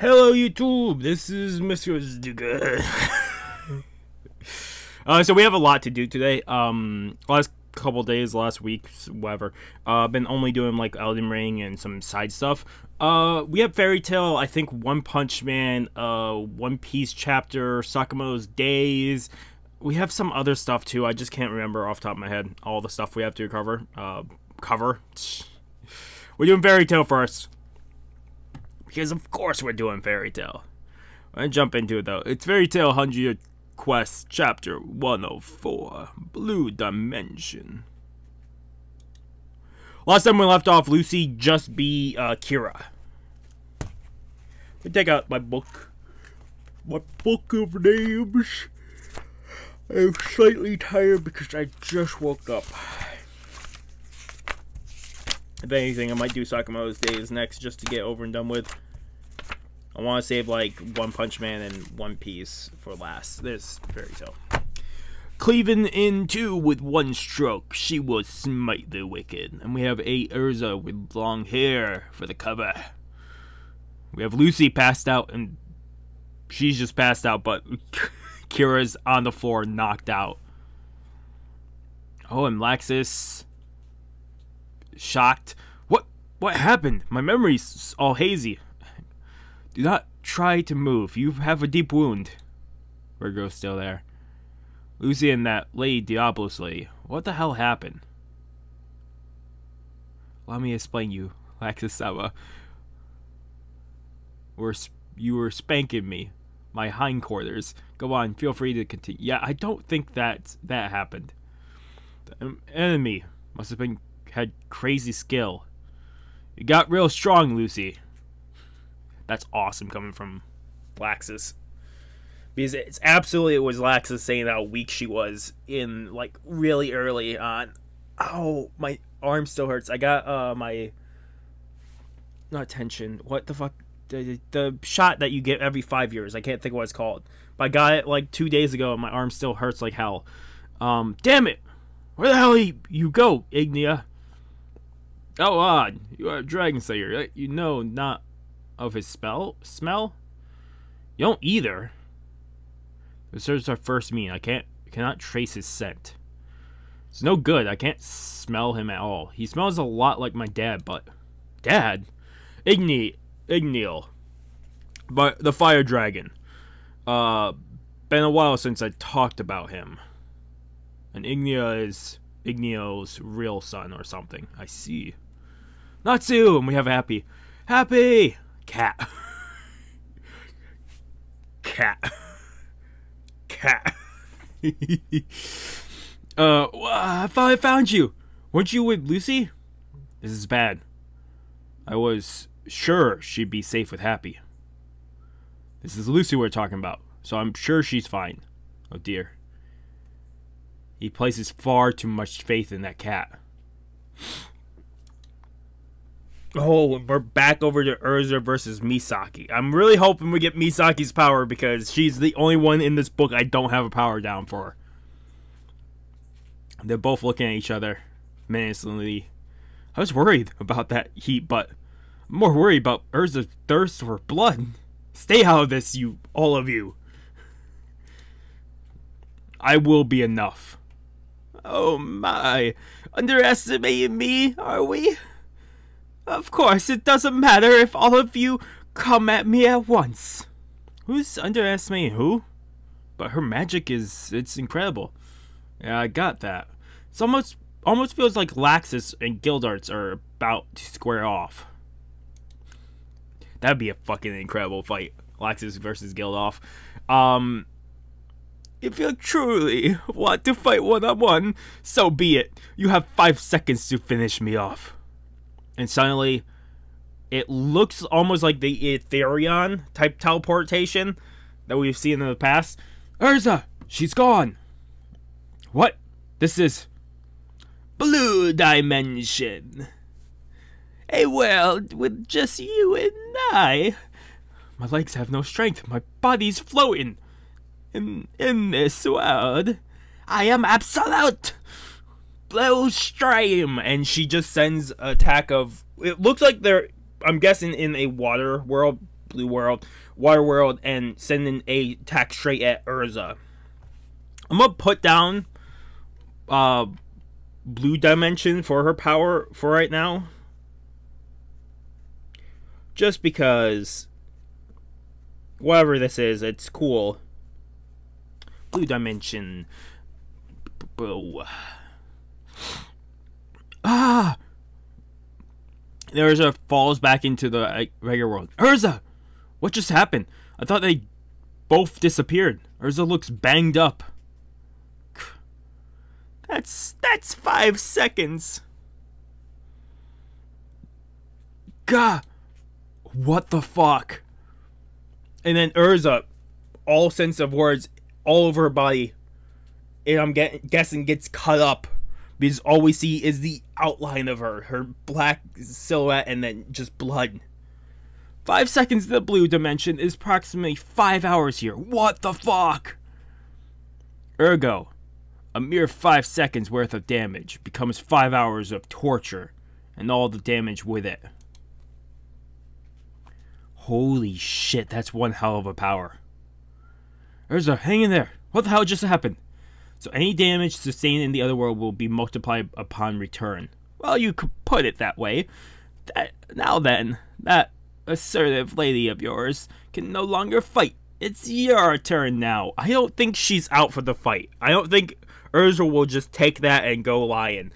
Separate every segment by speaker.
Speaker 1: Hello YouTube, this is Mr. Zduga. So we have a lot to do today. Last couple days, last week, whatever. Been only doing like Elden Ring and some side stuff. We have Fairy Tail, I think One Punch Man, One Piece chapter, Sakamoto's Days. We have some other stuff too. I just can't remember off the top of my head all the stuff we have to cover. We're doing Fairy Tail first. Because of course we're doing Fairy Tail. I'm gonna jump into it though. It's Fairy Tail 100 Quest Chapter 104, Blue Dimension. Last time we left off, Lucy just be Kira. Let me take out my book. My book of names. I'm slightly tired because I just woke up. If anything, I might do Sakamoto's Days next just to get over and done with. I want to save like One Punch Man and One Piece for last. There's Fairy Tail. Cleaving in two with one stroke, she will smite the wicked. And we have a Urza with long hair for the cover. We have Lucy passed out, and she's just passed out, but Kira's on the floor, knocked out. Oh, and Laxus shocked. What happened? My memory's all hazy. Do not try to move. You have a deep wound. Virgo's still there. Lucy and that lady, Diablo's lady. What the hell happened? Let me explain you, Laxus-sama. You were spanking me. My hindquarters. Go on, feel free to continue. Yeah, I don't think that happened. The enemy must have had crazy skill. You got real strong, Lucy. That's awesome coming from Laxus. Because it was Laxus saying how weak she was in, like, really early on. Oh, my arm still hurts. I got, not tension. What the fuck? The shot that you get every 5 years. I can't think of what it's called. But I got it, like, 2 days ago, and my arm still hurts like hell. Damn it! Where the hell you go, Ignia? Oh, odd. You are a dragon slayer, right? You know not of his smell? You don't either. This is our first meeting. I cannot trace his scent. It's no good. I can't smell him at all. He smells a lot like my dad, but Dad? Igniel. But the fire dragon. Been a while since I talked about him. And Ignia is Igniel's real son or something. I see. Natsu! And we have Happy. Happy! Cat. Cat. I finally found you. Weren't you with Lucy? This is bad. I was sure she'd be safe with Happy. This is Lucy we're talking about, so I'm sure she's fine. Oh dear. He places far too much faith in that cat. Oh, we're back over to Urza versus Misaki. I'm really hoping we get Misaki's power because she's the only one in this book I don't have a power down for. They're both looking at each other menacingly. I was worried about that heat, but I'm more worried about Urza's thirst for blood. Stay out of this, all of you. I will be enough. Oh my, underestimating me, are we? Of course, it doesn't matter if all of you come at me at once. Who's underestimating who? But her magic it's incredible. Yeah, I got that. It's almost feels like Laxus and Gildarts are about to square off. That'd be a fucking incredible fight. Laxus versus Gildoff. If you truly want to fight one-on-one, so be it. You have 5 seconds to finish me off. And suddenly, it looks almost like the Ethereon type teleportation that we've seen in the past. Urza! She's gone! What? This is Blue Dimension. A world with just you and I. My legs have no strength. My body's floating. In this world, I am absolute. Blue Stream, and she just sends an attack of. It looks like they're. I'm guessing in a water world, Blue World, Water World, and send an attack straight at Urza. I'm gonna put down Blue Dimension for her power for right now. Just because whatever this is, it's cool. Blue Dimension. Ah! Urza falls back into the regular world. Urza! What just happened? I thought they both disappeared. Urza looks banged up. That's 5 seconds. Gah! What the fuck? And then Urza, all sense of words all over her body, and I'm guessing gets cut up. Because all we see is the outline of her black silhouette, and then just blood. 5 seconds in the Blue Dimension is approximately 5 hours here. What the fuck? Ergo, a mere 5 seconds worth of damage becomes 5 hours of torture, and all the damage with it. Holy shit, that's one hell of a power. Urza, hang in there. What the hell just happened? So any damage sustained in the other world will be multiplied upon return. Well, you could put it that way. Now then, that assertive lady of yours can no longer fight. It's your turn now. I don't think she's out for the fight. I don't think Urza will just take that and go lion.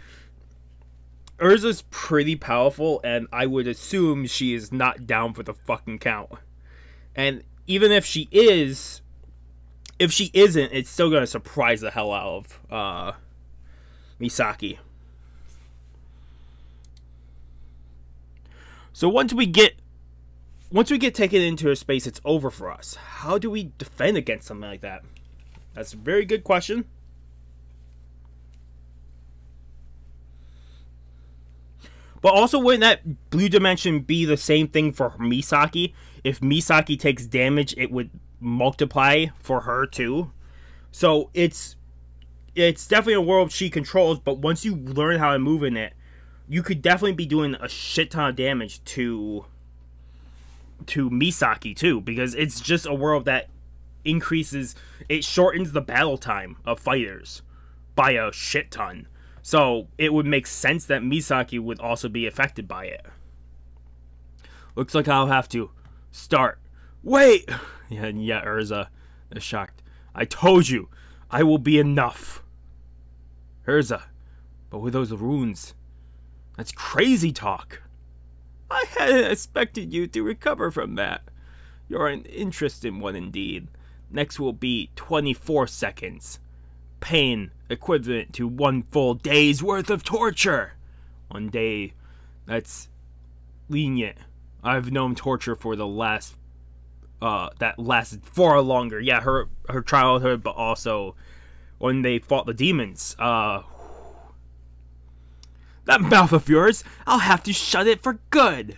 Speaker 1: Urza's pretty powerful, and I would assume she is not down for the fucking count. And even if she is... if she isn't, it's still gonna surprise the hell out of Misaki. So once we get taken into her space, it's over for us. How do we defend against something like that? That's a very good question. But also, wouldn't that Blue Dimension be the same thing for Misaki? If Misaki takes damage, it would multiply for her too. So it's definitely a world she controls, but once you learn how to move in it, you could definitely be doing a shit ton of damage to Misaki too, because it's just a world that it shortens the battle time of fighters by a shit ton. So it would make sense that Misaki would also be affected by it. Looks like I'll have to start. Wait! Yeah, Urza is shocked. I told you, I will be enough. Urza, but with those runes, that's crazy talk. I hadn't expected you to recover from that. You're an interesting one indeed. Next will be 24 seconds. Pain equivalent to 1 full day's worth of torture. 1 day, that's lenient. I've known torture for the last that lasted far longer. Yeah, her childhood, but also when they fought the demons. That mouth of yours, I'll have to shut it for good.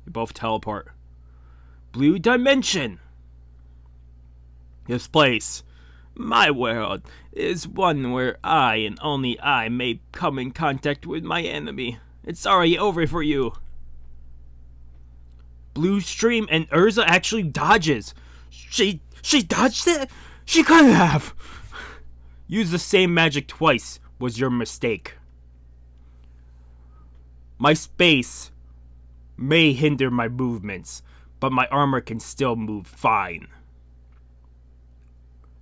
Speaker 1: You both teleport. Blue Dimension. This place, my world, is one where I and only I may come in contact with my enemy. It's already over for you. Blue Stream, and Urza actually dodges. She dodged it? She couldn't have. Use the same magic twice was your mistake. My space may hinder my movements, but my armor can still move fine.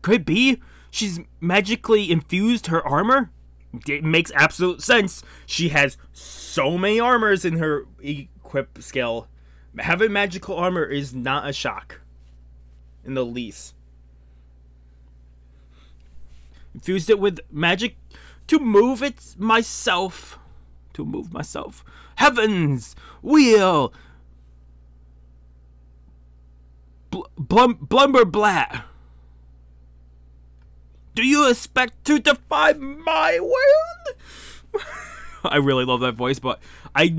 Speaker 1: Could it be she's magically infused her armor? It makes absolute sense. She has so many armors in her equip skill. Having magical armor is not a shock in the least. Infused it with magic to move it myself. To move myself. Heavens! Wheel! Blumberblat! Do you expect to defy my world? I really love that voice, but I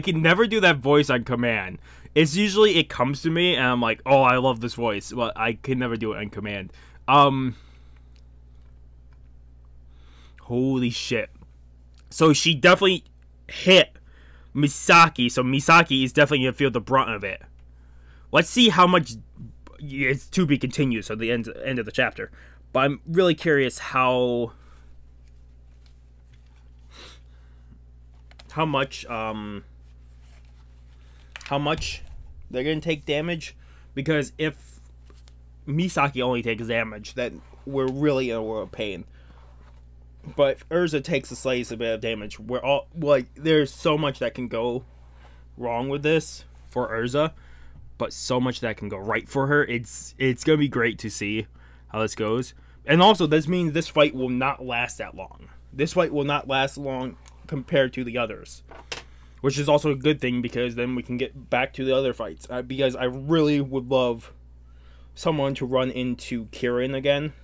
Speaker 1: can never do that voice on command. It's usually it comes to me and I'm like, oh, I love this voice, but I can never do it on command. Holy shit. So she definitely hit Misaki, so Misaki is definitely gonna feel the brunt of it. let's see how much. It's to be continued, so the end of the chapter. But I'm really curious how much they're gonna take damage, because if Misaki only takes damage, then we're really in a world of pain. But if Urza takes the slightest bit of damage, we're all like, there's so much that can go wrong with this for Urza, but so much that can go right for her. It's gonna be great to see how this goes. And also, this means this fight will not last that long. This fight will not last long compared to the others, which is also a good thing, because then we can get back to the other fights. Because I really would love someone to run into Kirin again,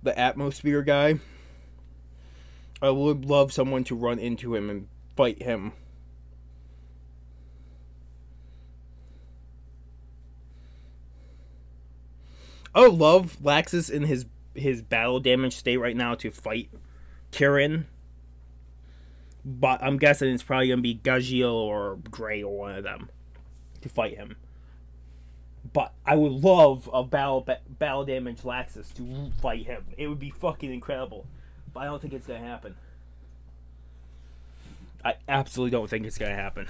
Speaker 1: the atmosphere guy. I would love someone to run into him and fight him. I would love Laxus in his battle damage state right now to fight Kirin. But I'm guessing it's probably going to be Gajiel or Gray or one of them to fight him. But I would love a battle damage Laxus to fight him. It would be fucking incredible. But I don't think it's going to happen. I absolutely don't think it's going to happen.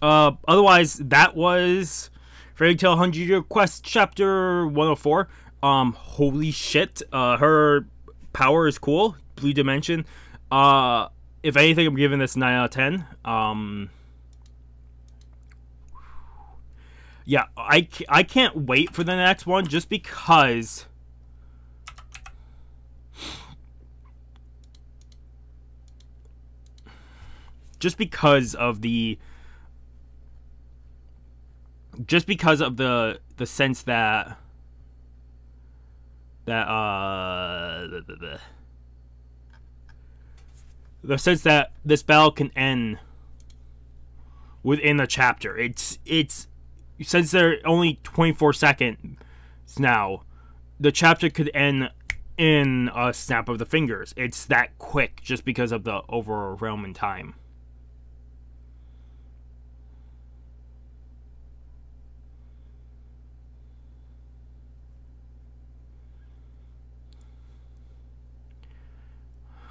Speaker 1: Otherwise, that was Fairy Tail 100 Year Quest Chapter 104. Holy shit. Her power is cool. Blue Dimension. If anything, I'm giving this 9 out of 10. Yeah, I can't wait for the next one, just because of the sense that the sense that this battle can end within a chapter. It's since they're only 24 seconds now, the chapter could end in a snap of the fingers. It's that quick, just because of the overwhelming time.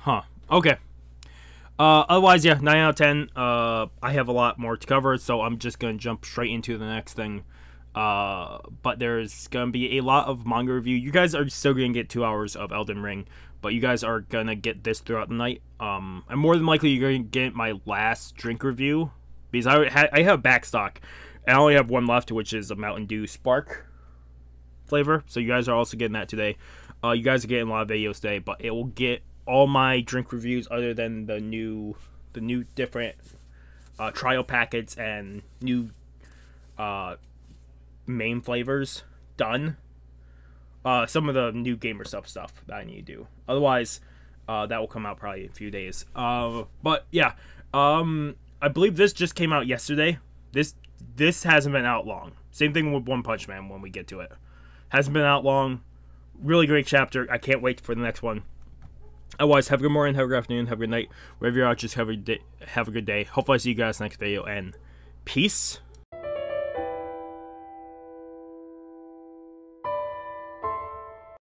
Speaker 1: Huh. Okay. Otherwise, yeah, 9 out of 10. I have a lot more to cover, so I'm just going to jump straight into the next thing. But there's going to be a lot of manga review. You guys are still going to get 2 hours of Elden Ring, but you guys are going to get this throughout the night. And more than likely, you're going to get my last drink review, because I have backstock. And I only have one left, which is a Mountain Dew Spark flavor. So you guys are also getting that today. You guys are getting a lot of videos today, but it will get all my drink reviews other than the new different trial packets and new main flavors done. Some of the new gamer stuff that I need to do. Otherwise, that will come out probably in a few days. But yeah, I believe this just came out yesterday. This hasn't been out long. Same thing with One Punch Man when we get to it. Hasn't been out long. Really great chapter. I can't wait for the next one. Otherwise, have a good morning, have a good afternoon, have a good night. Wherever you're at, just have a good day. Hopefully I see you guys next video, and peace.